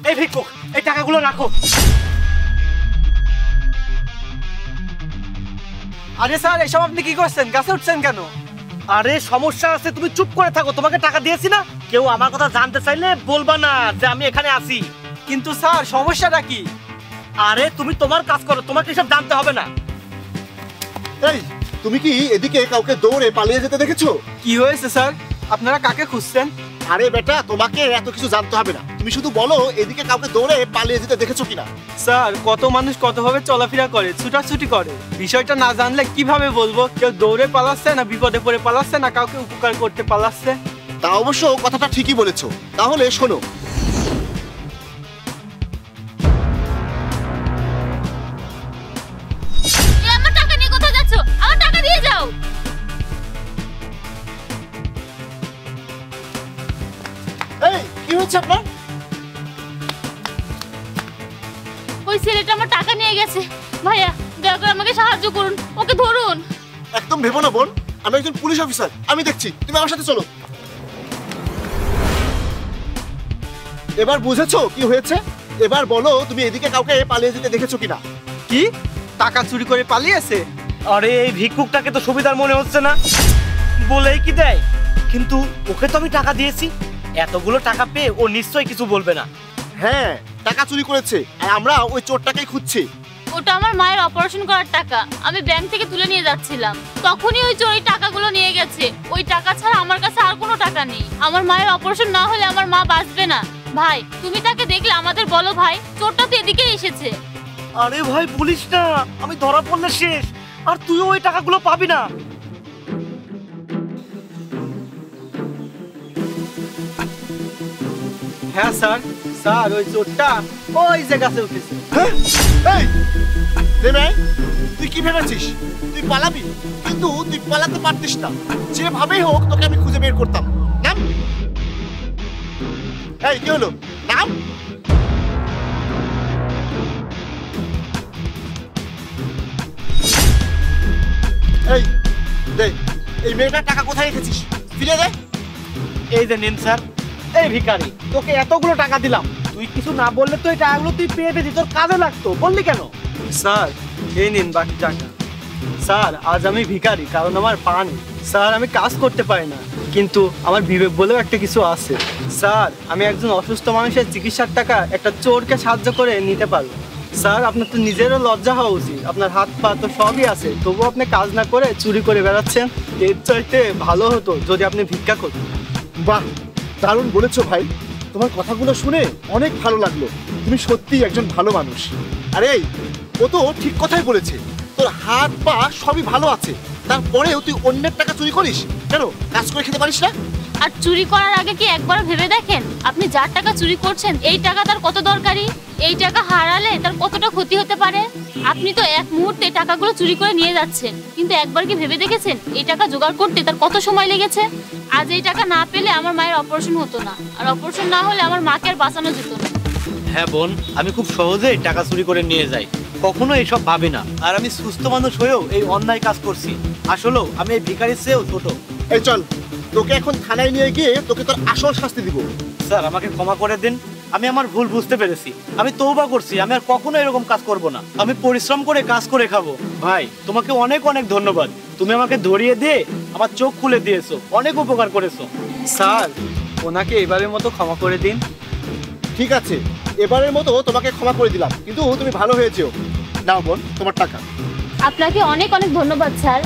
এই ভিক্ষুক, এই টাকাগুলো রাখো। আরে স্যার, এসব আপনি কি করছেন? গাছে উঠছেন কেন? আরে সমস্যা আছে, তুমি চুপ করে থাকো। তোমাকে টাকা দিয়েছি না? কেউ আমার কথা জানতে চাইলে বলবা না যে আমি এখানে আছি। কিন্তু স্যার, সমস্যাটা কি? আরে তুমি তোমার কাজ করো, তোমাকে এসব জানতে হবে না। এই তুমি কি এদিকে কাউকে দৌড়ে পালিয়ে যেতে দেখেছো? কি হয়েছে স্যার? আপনারা কাকে খুঁজছেন? আরে বেটা, তোমাকে এত কিছু জানতে হবে না, তুমি শুধু বলো এদিকে কাউকে দৌড়ে পালিয়ে যেতে দেখেছো কিনা। স্যার, কত মানুষ কতভাবে চলাফেরা করে, ছুটাছুটি করে। বিষয়টা না জানলে কিভাবে বলবো কেউ দৌড়ে পালাচ্ছে না বিপদে পড়ে পালাচ্ছে না কাউকে উপকার করতে পালাচ্ছে? তা অবশ্য কথাটা ঠিকই বলেছো। তাহলে শোনো, আমার টাকা নিয়ে কোথায় যাচ্ছো? আমার টাকা দিয়ে যাও। এই কি হচ্ছে আপনার? ওই ছেলেটা আমার টাকা নিয়ে গেছে। ভাইয়া, দয়া করে আমাকে সাহায্য করুন, ওকে ধরুন। একদম ভেবো না বোন, আমি একজন পুলিশ অফিসার, আমি দেখছি, তুমি আমার সাথে চলো। এবার বুঝেছো কি হয়েছে? এবার বলো তুমি এদিকে কাউকে পালিয়ে যেতে দেখেছো কিনা। কি? টাকা চুরি করে পালিয়েছে? আরে এই ভিক্ষুকটাকে তো সুবিধার মনে হচ্ছে না, বলেই কি দেয়। কিন্তু ওকে তো আমি টাকা দিয়েছি, এতগুলো টাকা পেয়ে ও নিশ্চয়ই কিছু বলবে না। হ্যাঁ, টাকা চুরি করেছে আর আমরা ওই চোরটাকেই খুঁজছি। ওটা আমার মায়ের অপারেশন করার টাকা, আমি ব্যাংক থেকে তুলে নিয়ে যাচ্ছিলাম, তখনই ওই চোর এই টাকাগুলো নিয়ে গেছে। ওই টাকা ছাড়া আমার কাছে আর কোনো টাকা নেই। আমার মায়ের অপারেশন না হলে আমার মা বাঁচবে না। ভাই, তুমি তাকে দেখলে আমাদের বলো ভাই, চোরটা তো এদিকে এসেছে। আরে ভাই বলিস না, আমি ধরা পড়লে শেষ, আর তুইও ওই টাকাগুলো পাবি না। হ্যাঁ স্যার, স্যার ওই চোরটা ওই যে গাছে উঠেছে। হ্যাঁ? এই নেমে আয়। তুই কি ভেবেছিস তুই পালাবি? কিন্তু তুই পালাতে পারতিস না, যেভাবেই হোক তোকে আমি খুঁজে বের করতাম। নাম। এই কি হলো? নাম। এই দে, এই মেয়েটার টাকা কোথায় রেখেছিস? ফিরে দে। এই যে নিন স্যার। এই ভিখারি, তোকে এতগুলো টাকা দিলাম, তুই কিছু না বললে তো এই টাকাগুলো তুই পেয়ে পেতি, তোর কাজে লাগতো, বললি কেন? স্যার, এই নিন বাকি টাকা। স্যার, আজ আমি ভিখারি কারণ আমার পা নেই। স্যার, আমি কাজ করতে পারি না, কিন্তু আমার বিবেক বলেও একটা কিছু আছে। স্যার, আমি একজন অসুস্থ মানুষের চিকিৎসার টাকা একটা চোরকে সাহায্য করে নিতে পারবো। স্যার, আপনার তো নিজেরও লজ্জা হওয়া উচিত। আপনার হাত পা তো সবই আছে, তবুও আপনি কাজ না করে চুরি করে বেড়াচ্ছেন। এর চাইতে ভালো হতো যদি আপনি ভিক্ষা করতেন। বাহ, দারুণ বলেছো ভাই, তোমার কথাগুলো শুনে অনেক ভালো লাগলো। তুমি সত্যিই একজন ভালো মানুষ। আরে ও তো ঠিক কথাই বলেছে, তোর হাত পা সবই ভালো আছে, তারপরেও তুই অন্যের টাকা চুরি করিস কেন? কাজ করে খেতে পারিস না? আর চুরি করার আগে কি একবার ভেবে দেখেন আপনি যার টাকা চুরি করছেন এই টাকা তার কত দরকারি? এই টাকা হারালে তার কতটা ক্ষতি হতে পারে? আপনি তো এক মুহূর্তে টাকাগুলো চুরি করে নিয়ে যাচ্ছেন, কিন্তু একবার কি ভেবে দেখেছেন এই টাকা জোগাড় করতে তার কত সময় লেগেছে? আজ এই টাকা না পেলে আমার মায়ের অপারেশন হতো না, আর অপারেশন না হলে আমার মাকে আর বাঁচানো যেত না। হ্যাঁ বোন, আমি খুব সহজেই টাকা চুরি করে নিয়ে যাই, কখনো এইসব ভাবি না। আর আমি সুস্থ মানুষ হয়েও এই অন্যায় কাজ করছি। আসলেও আমি এই ভিখারির চেয়েও ছোট। এই চল, তোকে এখন থানায় নিয়ে গিয়ে তোকে তোর আসল শাস্তি দিব। স্যার, আমাকে ক্ষমা করে দিন, আমি আমার ভুল বুঝতে পেরেছি। আমি তওবা করছি, আমি আর কখনো এরকম কাজ করব না। আমি পরিশ্রম করে কাজ করে খাবো। ভাই, তোমাকে অনেক অনেক ধন্যবাদ। তুমি আমাকে ধরিয়ে দিয়ে আমার চোখ খুলে দিয়েছো, অনেক উপকার করেছো। স্যার, ওনাকে এবারের মতো ক্ষমা করে দিন। ঠিক আছে, এবারের মতো তোমাকে ক্ষমা করে দিলাম, কিন্তু তুমি ভালো হয়ে যেও। নাও বোন, তোমার টাকা। আপনাকে অনেক অনেক ধন্যবাদ স্যার।